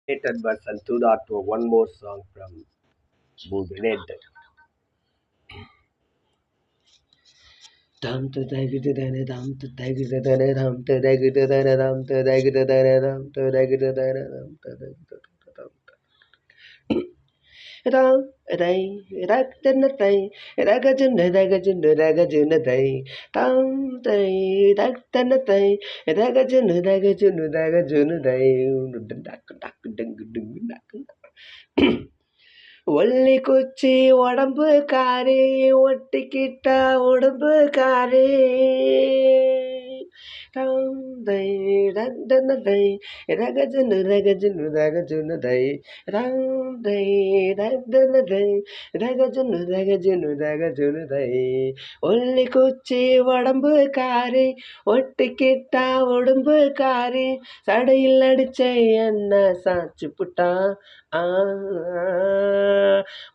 Updated version 2.2. One more song from Movie. Dum to take it to the dum to take it to the dum to take it to the dum to take it to the dum to take it to the dum to take it to the dum. Day, in the day, ragazin, ragazin, day, down day, in the day, ragazin, day. ஒல்லி குச்சி உடம்பு காரி ஒட்டிக்கிட்டா உடம்பு காரி தை ரகஜனதை ரகஜனு ரகஜனு ரகஜனுதை தை ரகஜனதை ரகஜனு ரகஜனு ரகஜனுதை ஒல்லி குச்சி உடம்பு காரி ஒட்டிக்கிட்டா உடம்பு காரி சடையில் அடிச்ச என்ன சாச்சு புட்டா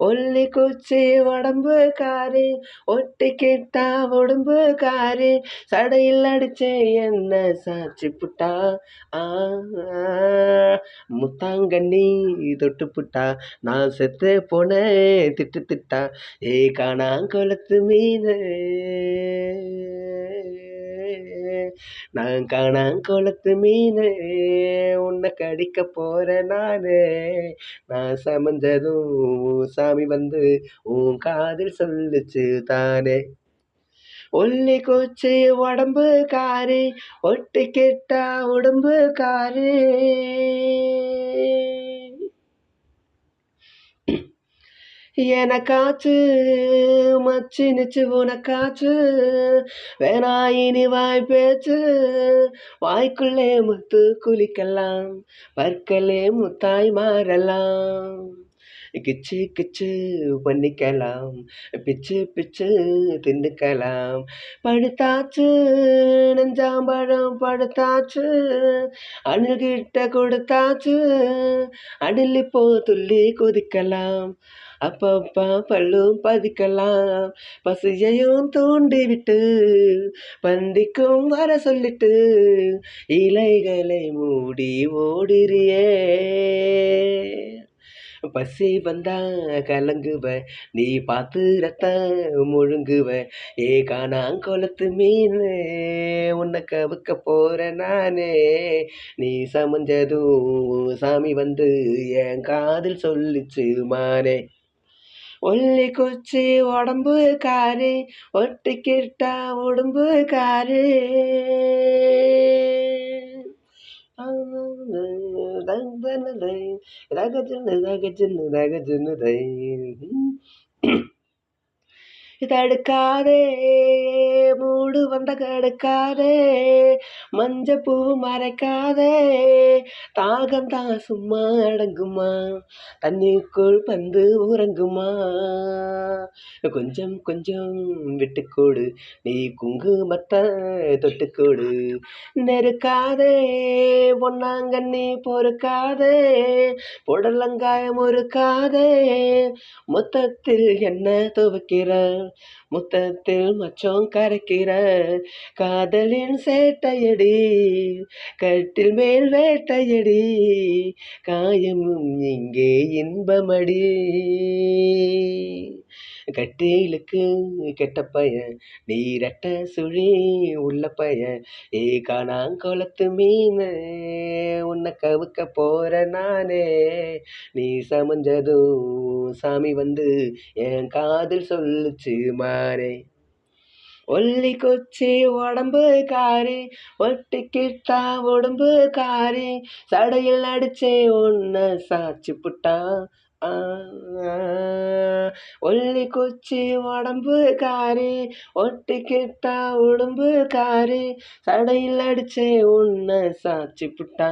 ஒல்லி குச்சி உடம்பு காரி ஒட்டிக்கிட்டா உடம்பு காரி சடையில் அடிச்சே என்ன சாட்சி புட்டா முத்தாங்கண்ணி தொட்டு புட்டா நான் செத்து போனேன் திட்டு திட்டா ஏ காணாங்கொளத்து மீனு நான் காணாங்கொளத்து மீனு உன்னை கடிக்க போறேன் நான் சமஞ்சதும் சாமி வந்து உன் காதில் சொல்லுச்சு தானே ஒல்லி குச்சி உடம்பு காரி ஒட்டிக்கிட்டா உடம்பு காரி எனக்காச்சு மச்சினுச்சு உனக்காச்சு வேணாயினி வாய் பேச்சு வாய்க்குள்ளே முத்து குளிக்கலாம் பற்களே முத்தாய் மாறலாம் கிச்சு கிச்சு பண்ணிக்கலாம் பிச்சு பிச்சு தின்னுக்கலாம் படுத்தாச்சு நெஞ்சாம்பழம் படுத்தாச்சு அணுகிட்ட கொடுத்தாச்சு அணிலி போ துள்ளி குதிக்கலாம் அப்பப்பா பல்லும் பதிக்கலாம் பசியையும் தூண்டி விட்டு பந்திக்கும் வர சொல்லிட்டு இலைகளை மூடி ஓடிறியே பசி வந்தா கலங்குவ நீ பார்த்து ரத்த முழுங்குவ ஏ காணாங்கொளத்து மீன் உன்னை கவுக்க போற நானே நீ சமஞ்சதும் சாமி வந்து என் காதில் சொல்லிச்சு மானே ஒல்லி குச்சி உடம்பு காரி ஒட்டிக்கிட்டா உடம்பு காரி ரகஜனு தடுக்காதே மூடு வந்த கடுக்காதே மஞ்ச பூ மறைக்காதே தாகந்தான் சும்மா அடங்குமா தண்ணிக்குள் பந்து உறங்குமா கொஞ்சம் கொஞ்சம் விட்டுக்கோடு நீ குங்குமத்த தொட்டுக்கோடு நெருக்காதே பொன்னாங்கண்ணி பொறுக்காதே புடலங்காயம் ஒருக்காதே மொத்தத்தில் என்ன துவக்கிற முத்தத்தில் மச்சம் கரைக்கிற காதலின் சேட்டையடி கட்டில் மேல் வேட்டையடி காயமும் இங்கே இன்பமடி கட்டிலுக்கு கெட்ட பையன் நீ ரெட்ட சுழி உள்ள பையன் ஏ காணாங்கொளத்து மீன் உன்னை கவுக்க போற நானே நீ சமஞ்சதும் சாமி வந்து என் காதில் சொல்லுச்சு மாறே ஒல்லி குச்சி உடம்பு காரி ஒட்டிக்கிட்டா உடம்பு காரி சடையில் அடிச்சே உன்னை சாச்சு புட்டா ஒல்லி குச்சி உடம்பு காரி ஒட்டிக்கிட்டா உடம்பு காரி சடையில் அடிச்சே உன்னை சாட்சி புட்டா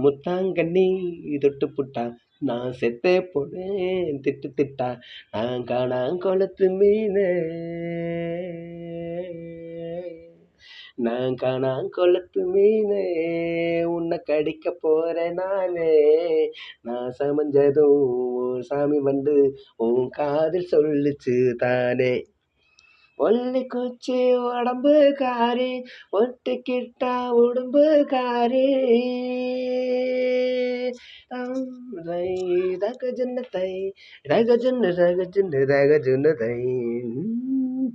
முத்தாங்கண்ணி தொட்டு புட்டா நான் செத்தே போனேன் திட்டு திட்டா நான் காணாங்கொளத்து மீனே நான் காணாங்கொளத்து மீனே உன்னை கடிக்க போறேன் நானே நான் சமஞ்சதும் சாமி வந்து உன் காதில் சொல்லுச்சு தானே ஒல்லி குச்சி உடம்பு காரி ஒட்டிக்கிட்டா உடம்பு காரி தை ரகஜன தை ரகஜன ரகஜன ரகஜன தை